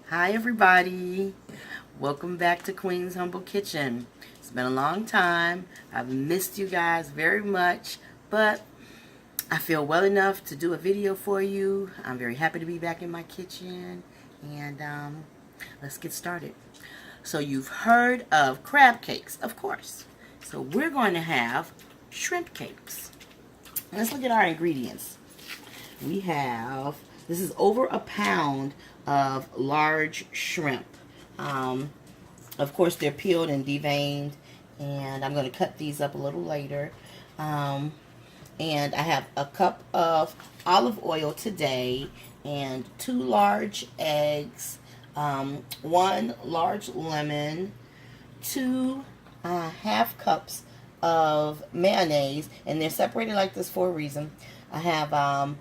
Hi everybody, welcome back to Queen's Humble Kitchen. It's been a long time. I've missed you guys very much, but I feel well enough to do a video for you. I'm very happy to be back in my kitchen, and let's get started. So you've heard of crab cakes, of course. So we're going to have shrimp cakes. Let's look at our ingredients. We have, this is over a pound of large shrimp. Of course, they're peeled and deveined, and I'm going to cut these up a little later. And I have a cup of olive oil today, and 2 large eggs, 1 large lemon, 2 half cups of mayonnaise, and they're separated like this for a reason. I have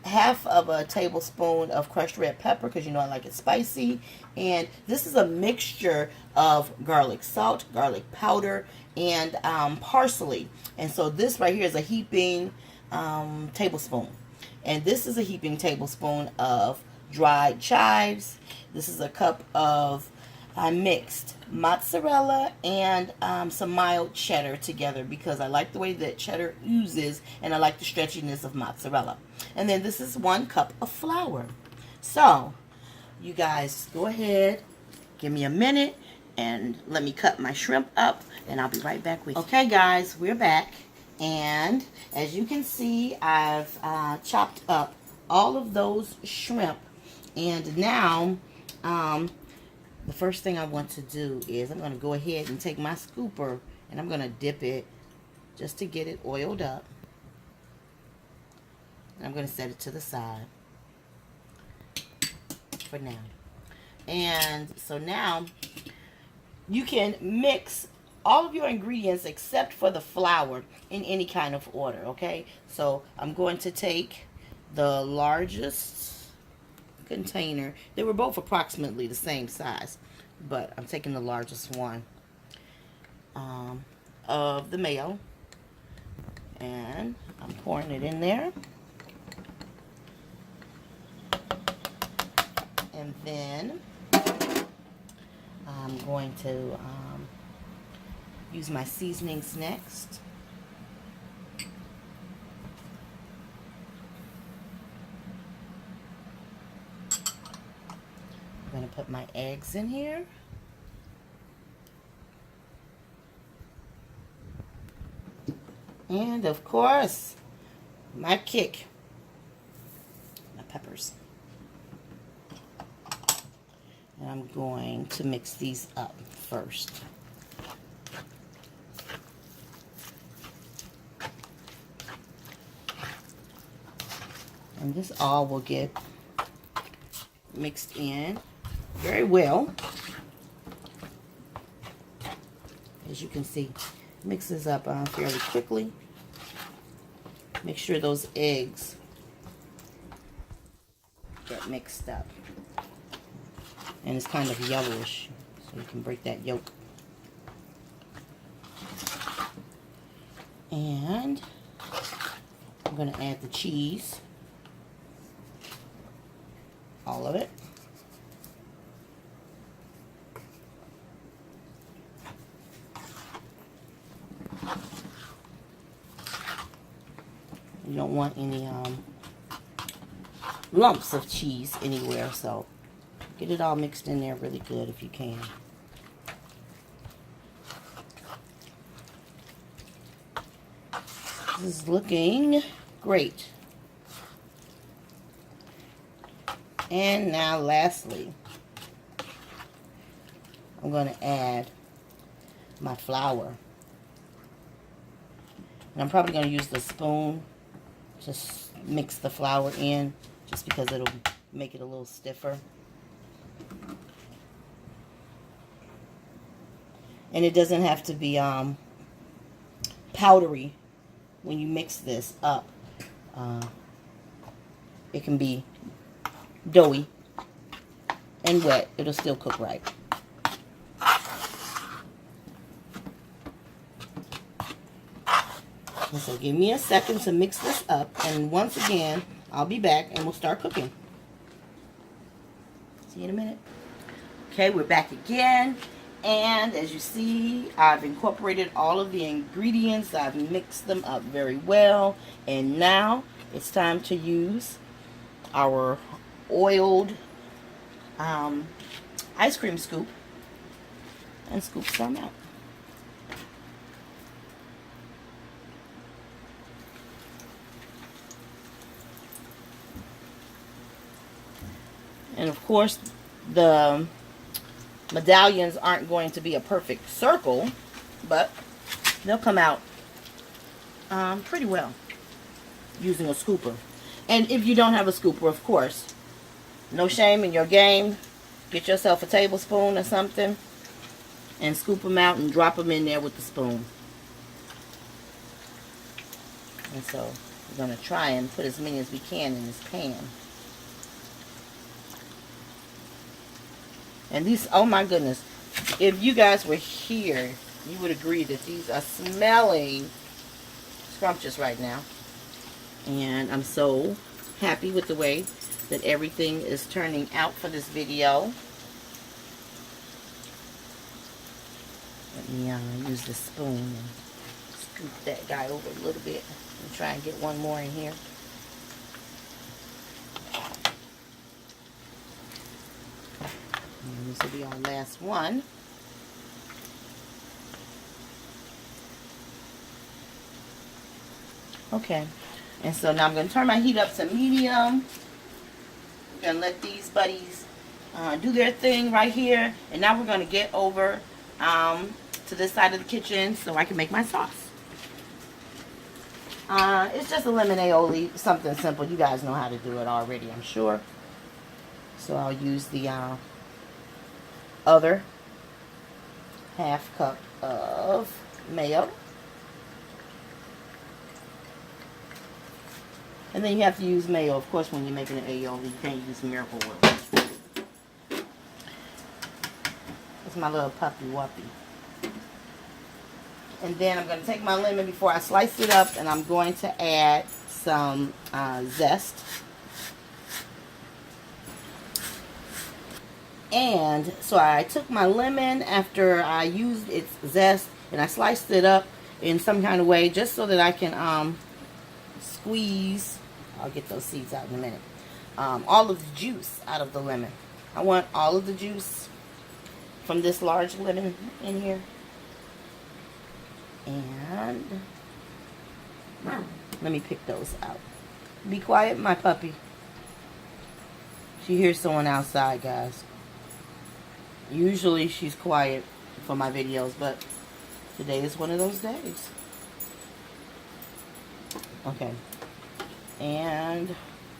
half of a tablespoon of crushed red pepper, because you know I like it spicy. And this is a mixture of garlic salt, garlic powder, and parsley. And so this right here is a heaping tablespoon. And this is a heaping tablespoon of dried chives. This is a cup of mixed mozzarella and some mild cheddar together, because I like the way that cheddar oozes and I like the stretchiness of mozzarella. And then this is 1 cup of flour. So you guys go ahead, give me a minute, and let me cut my shrimp up, and I'll be right back with you. Okay guys, we're back, and as you can see, I've chopped up all of those shrimp. And now the first thing I want to do is I'm going to go ahead and take my scooper, and I'm going to dip it just to get it oiled up. And I'm going to set it to the side for now. And so now you can mix all of your ingredients except for the flour in any kind of order, okay? So I'm going to take the largest container. They were both approximately the same size, but I'm taking the largest one of the mayo, and I'm pouring it in there. And then I'm going to use my seasonings next. I'm going to put my eggs in here. And of course, my kick, my peppers. And I'm going to mix these up first. And this all will get mixed in very well. As you can see, mixes up fairly quickly. Make sure those eggs get mixed up. And it's kind of yellowish, so you can break that yolk. And I'm going to add the cheese. All of it. You don't want any lumps of cheese anywhere, so get it all mixed in there really good if you can. This is looking great. And now lastly, I'm going to add my flour. And I'm probably going to use the spoon to mix the flour in, just because it'll make it a little stiffer. And it doesn't have to be powdery when you mix this up. It can be doughy and wet. It'll still cook right. And so give me a second to mix this up, and once again, I'll be back and we'll start cooking. See you in a minute. Okay, we're back again. And as you see, I've incorporated all of the ingredients. I've mixed them up very well. And now it's time to use our oiled ice cream scoop and scoop some out. And of course, the medallions aren't going to be a perfect circle, but they'll come out pretty well using a scooper. And if you don't have a scooper, of course, no shame in your game. Get yourself a tablespoon or something and scoop them out and drop them in there with the spoon. And so we're going to try and put as many as we can in this pan. And these, oh my goodness, if you guys were here, you would agree that these are smelling scrumptious right now. And I'm so happy with the way that everything is turning out for this video. Let me use the spoon and scoop that guy over a little bit and try and get one more in here. And this will be our last one. Okay, and so now I'm going to turn my heat up to medium. We're going to let these buddies do their thing right here. And now we're going to get over to this side of the kitchen so I can make my sauce. It's just a lemon aioli, something simple. You guys know how to do it already, I'm sure. So I'll use the other half cup of mayo. And then you have to use mayo, of course, when you're making an aioli. You can't use Miracle Whip. It's my little puppy wuppy. And then I'm going to take my lemon before I slice it up, and I'm going to add some zest. And so I took my lemon after I used its zest, and I sliced it up in some kind of way just so that I can squeeze, I'll get those seeds out in a minute, all of the juice out of the lemon. I want all of the juice from this large lemon in here. And let me pick those out. Be quiet, my puppy. She hears someone outside, guys. Usually she's quiet for my videos, but today is one of those days. Okay. And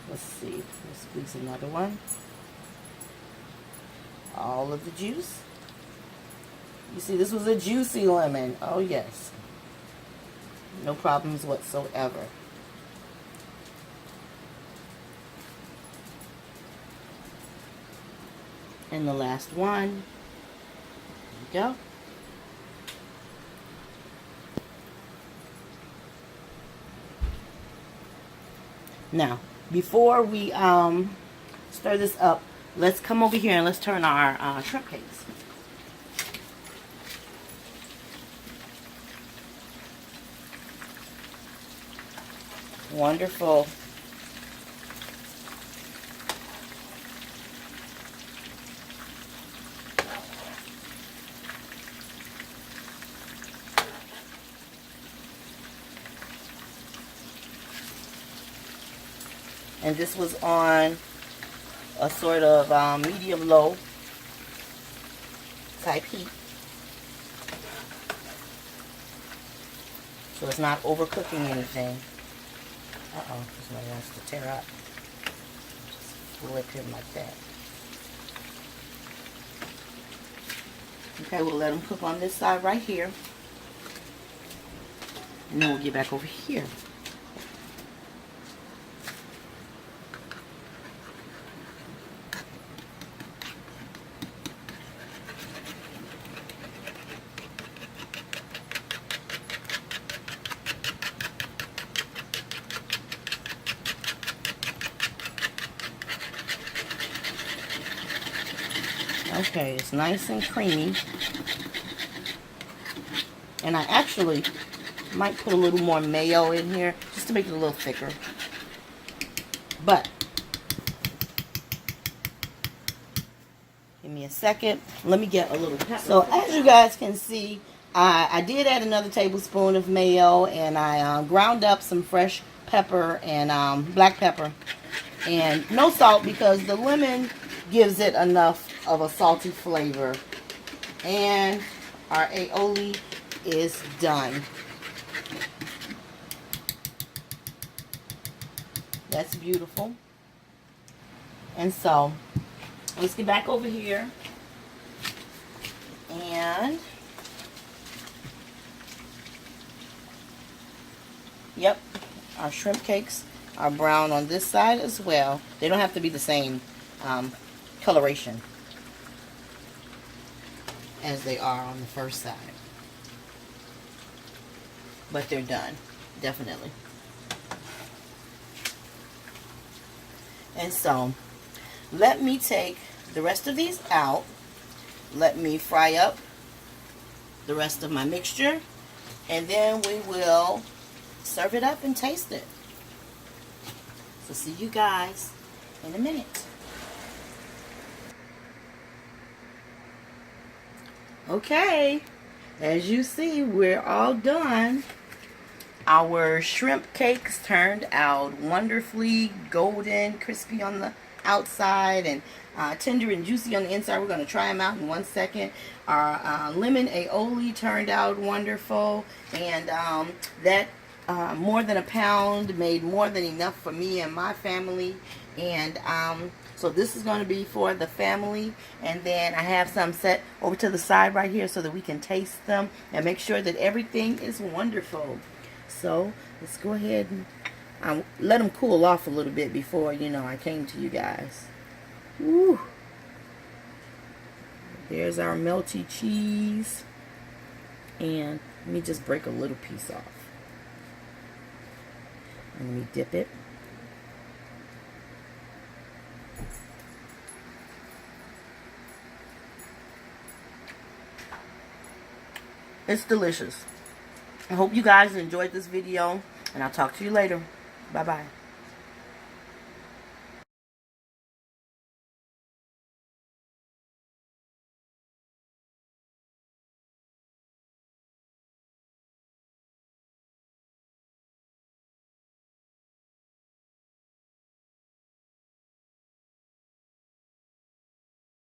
let's see. Let's squeeze another one. All of the juice. You see, this was a juicy lemon. Oh, yes. No problems whatsoever. And the last one. There we go. Now, before we stir this up, let's come over here and let's turn our shrimp cakes. Wonderful. And this was on a sort of medium-low type heat. So it's not overcooking anything. Uh-oh, somebody wants to tear up. Just flip him like that. Okay, we'll let them cook on this side right here. And then we'll get back over here. Okay, it's nice and creamy. And I actually might put a little more mayo in here just to make it a little thicker. But give me a second. Let me get a little pepper. So as you guys can see, I did add another tablespoon of mayo, and I ground up some fresh pepper and black pepper. And no salt because the lemon gives it enough of a salty flavor. And our aioli is done. That's beautiful. And so let's get back over here. And yep, our shrimp cakes are brown on this side as well. They don't have to be the same coloration as they are on the first side. But they're done, definitely. And so, let me take the rest of these out. Let me fry up the rest of my mixture. And then we will serve it up and taste it. So see you guys in a minute. Okay, as you see, we're all done. Our shrimp cakes turned out wonderfully golden, crispy on the outside, and tender and juicy on the inside. We're going to try them out in 1 second. Our lemon aioli turned out wonderful, and that more than a pound made more than enough for me and my family. And so this is going to be for the family, and then I have some set over to the side right here so that we can taste them and make sure that everything is wonderful. So let's go ahead and let them cool off a little bit before, I came to you guys. Woo. There's our melty cheese, and let me just break a little piece off. And let me dip it. It's delicious. I hope you guys enjoyed this video, and I'll talk to you later. Bye-bye.